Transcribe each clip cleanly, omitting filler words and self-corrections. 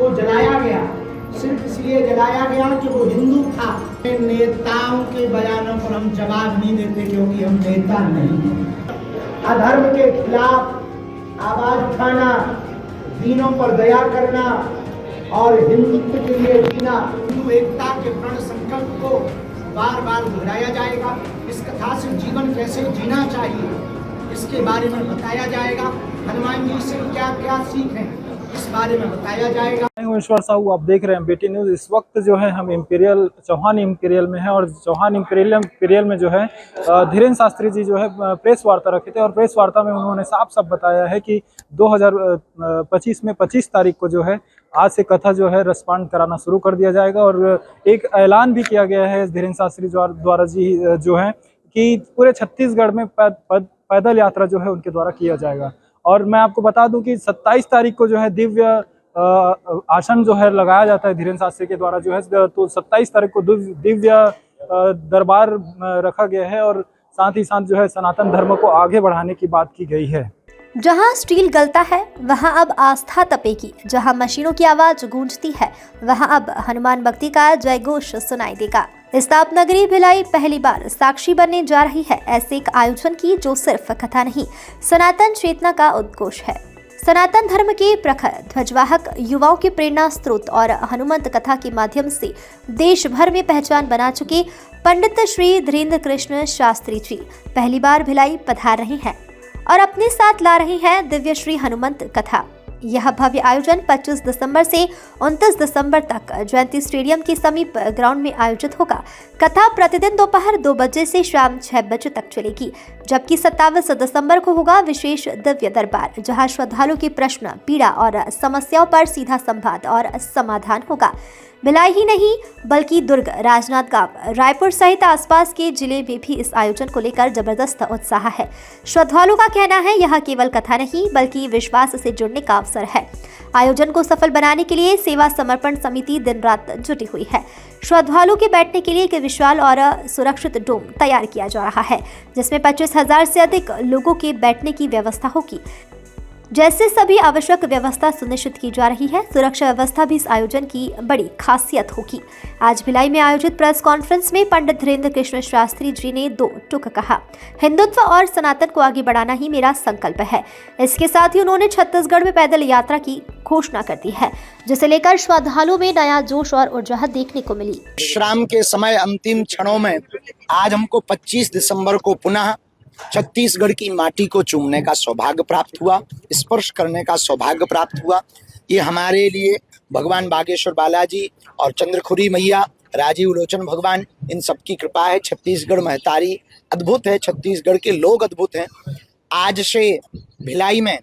को जलाया गया, सिर्फ इसलिए जलाया गया कि वो हिंदू था। नेताओं के बयानों पर हम जवाब नहीं देते क्योंकि हम नेता नहीं हैं। अधर्म के खिलाफ आवाज उठाना, दीनों पर दया करना और हिंदुत्व के लिए जीना, हिंदू एकता के प्रण संकल्प को बार बार दोहराया जाएगा। इस कथा से जीवन कैसे जीना चाहिए इसके बारे में बताया जाएगा। हनुमान जी से क्या क्या सीखें इस बारे में बताया जाएगा। ईश्वर साहू, आप देख रहे हैं बेटी न्यूज़। इस वक्त जो है हम चौहान इम्पीरियल में हैं और चौहान इम्पीरियल में जो है धीरेन्द्र शास्त्री जी जो है प्रेस वार्ता रखे थे और प्रेस वार्ता में उन्होंने साफ साफ बताया है कि 2025 में 25 तारीख को जो है आज से कथा जो है रसपान कराना शुरू कर दिया जाएगा। और एक ऐलान भी किया गया है धीरेन्द्र शास्त्री द्वारा जी जो है कि पूरे छत्तीसगढ़ में पैदल यात्रा जो है उनके द्वारा किया जाएगा। और मैं आपको बता दूं कि 27 तारीख को जो है दिव्य आसन जो है लगाया जाता है धीरेन्द्र शास्त्री के द्वारा जो है, तो 27 तारीख को दिव्य दरबार रखा गया है और साथ ही साथ जो है सनातन धर्म को आगे बढ़ाने की बात की गई है। जहां स्टील गलता है वहां अब आस्था तपेगी, जहां मशीनों की आवाज गूंजती है वहां अब हनुमान भक्ति का जयघोष सुनाई देगा। स्ताप नगरी भिलाई पहली बार साक्षी बनने जा रही है ऐसे एक आयोजन की जो सिर्फ कथा नहीं, सनातन चेतना का उद्घोष है। सनातन धर्म के प्रखर ध्वजवाहक, युवाओं के प्रेरणा स्रोत और हनुमंत कथा के माध्यम से देश भर में पहचान बना चुके पंडित श्री धीरेन्द्र कृष्ण शास्त्री जी पहली बार भिलाई पधार रहे हैं और अपने साथ ला रही हैं दिव्य श्री हनुमंत कथा। यह भव्य आयोजन 25 दिसंबर से 29 दिसंबर तक जयंती स्टेडियम के समीप ग्राउंड में आयोजित होगा। कथा प्रतिदिन दोपहर 2 बजे से शाम 6 बजे तक चलेगी, जबकि 27 दिसंबर को होगा विशेष दिव्य दरबार, जहां श्रद्धालुओं के प्रश्न, पीड़ा और समस्याओं पर सीधा संवाद और समाधान होगा। भिलाई ही नहीं बल्कि दुर्ग, राजनांदगांव, रायपुर सहित आसपास के जिले में भी इस आयोजन को लेकर जबरदस्त उत्साह है। श्रद्धालुओं का कहना है यह केवल कथा नहीं बल्कि विश्वास से जुड़ने का अवसर है। आयोजन को सफल बनाने के लिए सेवा समर्पण समिति दिन रात जुटी हुई है। श्रद्धालुओं के बैठने के लिए एक विशाल और सुरक्षित डोम तैयार किया जा रहा है, जिसमें 25,000 से अधिक लोगों के बैठने की व्यवस्था होगी। जैसे सभी आवश्यक व्यवस्था सुनिश्चित की जा रही है, सुरक्षा व्यवस्था भी इस आयोजन की बड़ी खासियत होगी। आज भिलाई में आयोजित प्रेस कॉन्फ्रेंस में पंडित धीरेन्द्र कृष्ण शास्त्री जी ने 2 टुक कहा, हिंदुत्व और सनातन को आगे बढ़ाना ही मेरा संकल्प है। इसके साथ ही उन्होंने छत्तीसगढ़ में पैदल यात्रा की घोषणा कर दी है, जिसे लेकर श्रद्धालुओं में नया जोश और ऊर्जा देखने को मिली। विश्राम के समय अंतिम क्षणों में आज हमको 25 दिसंबर को पुनः छत्तीसगढ़ की माटी को चूमने का सौभाग्य प्राप्त हुआ, स्पर्श करने का सौभाग्य प्राप्त हुआ। ये हमारे लिए भगवान बागेश्वर बालाजी और चंद्रखुरी मैया, राजीव लोचन भगवान, इन सबकी कृपा है। छत्तीसगढ़ महतारी अद्भुत है, छत्तीसगढ़ के लोग अद्भुत हैं। आज से भिलाई में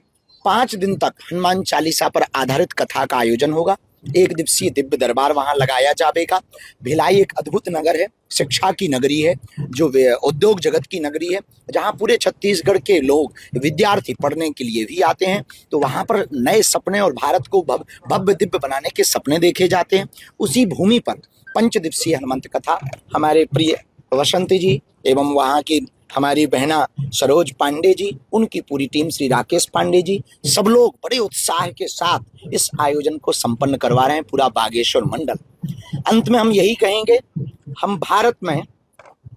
5 दिन तक हनुमान चालीसा पर आधारित कथा का आयोजन होगा। 1 दिवसीय दिव्य दरबार वहां लगाया जाएगा। भिलाई एक अद्भुत नगर है, शिक्षा की नगरी है, जो उद्योग जगत की नगरी है, जहां पूरे छत्तीसगढ़ के लोग विद्यार्थी पढ़ने के लिए भी आते हैं। तो वहां पर नए सपने और भारत को भव्य दिव्य बनाने के सपने देखे जाते हैं। उसी भूमि पर 5 दिवसीय हनुमंत कथा हमारे प्रिय वसंत जी एवं वहाँ की हमारी बहना सरोज पांडे जी, उनकी पूरी टीम, श्री राकेश पांडे जी, सब लोग बड़े उत्साह के साथ इस आयोजन को संपन्न करवा रहे हैं, पूरा बागेश्वर मंडल। अंत में हम यही कहेंगे, हम भारत में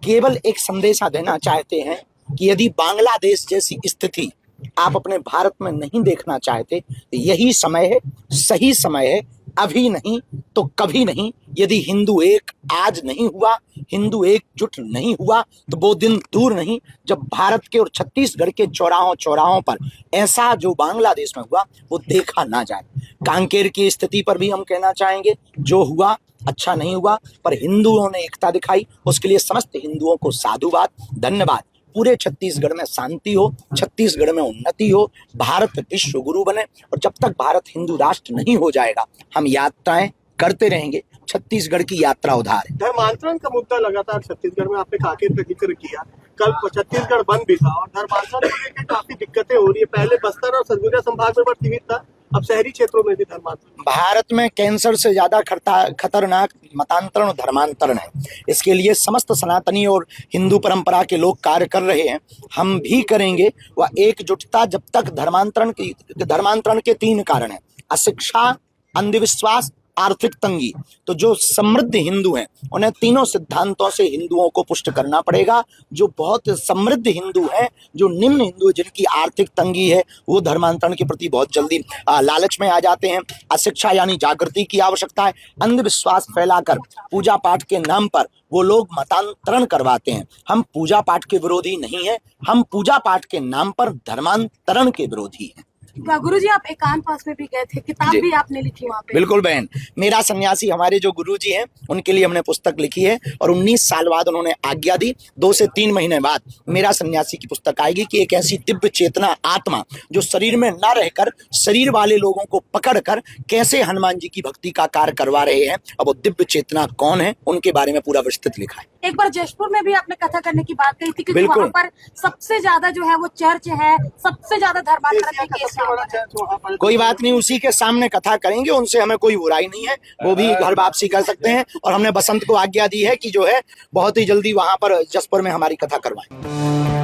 केवल एक संदेशा देना चाहते हैं कि यदि बांग्लादेश जैसी स्थिति आप अपने भारत में नहीं देखना चाहते तो यही समय है, सही समय है, अभी नहीं तो कभी नहीं। यदि हिंदू एक आज नहीं हुआ, हिंदू एकजुट नहीं हुआ, तो वो दिन दूर नहीं जब भारत के और छत्तीसगढ़ के चौराहों पर ऐसा जो बांग्लादेश में हुआ वो देखा ना जाए। कांकेर की स्थिति पर भी हम कहना चाहेंगे, जो हुआ अच्छा नहीं हुआ, पर हिंदुओं ने एकता दिखाई, उसके लिए समस्त हिंदुओं को साधुवाद, धन्यवाद। पूरे छत्तीसगढ़ में शांति हो, छत्तीसगढ़ में उन्नति हो, भारत विश्व गुरु बने। और जब तक भारत हिंदू राष्ट्र नहीं हो जाएगा, हम यात्राएं करते रहेंगे। छत्तीसगढ़ की यात्रा उधार है। धर्मांतरण का मुद्दा लगातार छत्तीसगढ़ में, आपने कांकेर का जिक्र किया, कल छत्तीसगढ़ बंद भी था और धर्मांतरण को लेकर काफी दिक्कतें हो रही है। पहले बस्तर और सरगुजा संभाग में बड़ा सीमित था, अब शहरी क्षेत्रों में भी धर्मांतरण। भारत में कैंसर से ज्यादा खतरनाक मतांतरण और धर्मांतरण है। इसके लिए समस्त सनातनी और हिंदू परंपरा के लोग कार्य कर रहे हैं, हम भी करेंगे। वह एकजुटता, जब तक धर्मांतरण के 3 कारण है: अशिक्षा, अंधविश्वास, आर्थिक तंगी। तो जो समृद्ध हिंदू हैं उन्हें तीनों सिद्धांतों से हिंदुओं को पुष्ट करना पड़ेगा। जो बहुत समृद्ध हिंदू हैं, जो निम्न हिंदू जिनकी आर्थिक तंगी है, वो धर्मांतरण के प्रति बहुत जल्दी लालच में आ जाते हैं। अशिक्षा यानी जागृति की आवश्यकता है। अंधविश्वास फैलाकर पूजा पाठ के नाम पर वो लोग मतांतरण करवाते हैं। हम पूजा पाठ के विरोधी नहीं हैं, हम पूजा पाठ के नाम पर धर्मांतरण के विरोधी हैं। गुरुजी, आप एकांतवास में भी गए थे, किताब जी। भी आपने लिखी वहाँ पे। बिल्कुल बहन, मेरा सन्यासी हमारे जो गुरुजी हैं उनके लिए हमने पुस्तक लिखी है और 19 साल बाद उन्होंने आज्ञा दी। 2 से 3 महीने बाद मेरा सन्यासी की पुस्तक आएगी कि एक ऐसी दिव्य चेतना आत्मा जो शरीर में न रहकर शरीर वाले लोगों को पकड़कर कैसे हनुमान जी की भक्ति का कार्य करवा रहे हैं, अब वो दिव्य चेतना कौन है, उनके बारे में पूरा विस्तृत लिखा है। एक बार जयपुर में भी आपने कथा करने की बात कही थी, क्योंकि बिल्कुल। वहाँ पर सबसे ज्यादा जो है वो चर्च है, सबसे ज्यादा धर्मांतरण एशिया के का केस सबसे बड़ा चर्च वहाँ पर। कोई बात नहीं, उसी के सामने कथा करेंगे, उनसे हमें कोई बुराई नहीं है, वो भी घर वापसी कर सकते हैं। और हमने बसंत को आज्ञा दी है कि जो है बहुत ही जल्दी वहां पर जसपुर में हमारी कथा करवाएं।